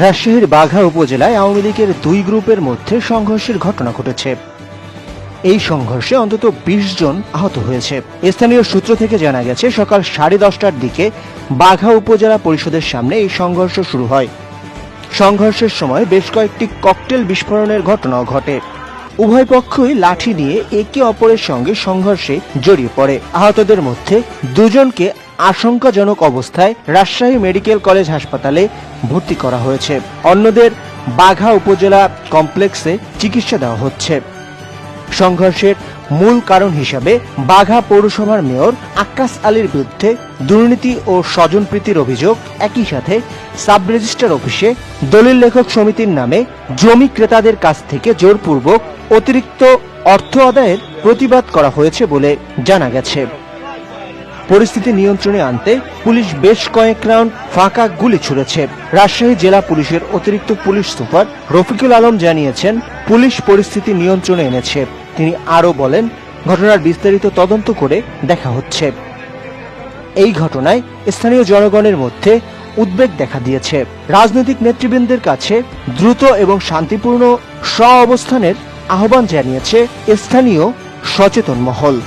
রাজশাহীর বাঘা উপজেলায় আওয়ামী লীগের দুই গ্রুপের মধ্যে সংঘর্ষের ঘটনা ঘটেছে। এই সংঘর্ষে অন্তত ২০ জন আহত হয়েছে। স্থানীয় সূত্র থেকে জানা গেছে, সকাল 10:30টার দিকে বাঘা উপজেলা পরিষদের সামনে এই সংঘর্ষ শুরু হয়। সংঘর্ষের সময় বেশ কয়েকটি ককটেল বিস্ফোরণের ঘটনাও ঘটে। উভয় পক্ষই লাঠি নিয়ে একে অপরের সঙ্গে সংঘর্ষে জড়িয়ে পড়ে। আহতদের মধ্যে দুজনকে আশঙ্কাজনক অবস্থায় রাজশাহী মেডিকেল কলেজ হাসপাতালে ভর্তি করা হয়েছে। অন্যদের বাঘা উপজেলা কমপ্লেক্সে চিকিৎসা দেওয়া হচ্ছে। সংঘর্ষের মূল কারণ হিসাবে বাঘা পৌরসভার মেয়র আক্কাস আলীর বিরুদ্ধে দুর্নীতি ও স্বজনপ্রীতির অভিযোগ, একই সাথে সাব রেজিস্ট্রার অফিসে দলিল লেখক সমিতির নামে জমি ক্রেতাদের কাছ থেকে জোরপূর্বক অতিরিক্ত অর্থ আদায়ের প্রতিবাদ করা হয়েছে বলে জানা গেছে। পরিস্থিতি নিয়ন্ত্রণে আনতে পুলিশ বেশ কয়েক রাউন্ড ফাঁকা গুলি ছুড়েছে। রাজশাহী জেলা পুলিশের অতিরিক্ত পুলিশ সুপার রফিকুল আলম জানিয়েছেন, পুলিশ পরিস্থিতি নিয়ন্ত্রণে এনেছে। তিনি আরও বলেন, ঘটনার বিস্তারিত তদন্ত করে দেখা হচ্ছে। এই ঘটনায় স্থানীয় জনগণের মধ্যে উদ্বেগ দেখা দিয়েছে। রাজনৈতিক নেতৃবৃন্দের কাছে দ্রুত এবং শান্তিপূর্ণ সহাবস্থানের আহ্বান জানিয়েছে স্থানীয় সচেতন মহল।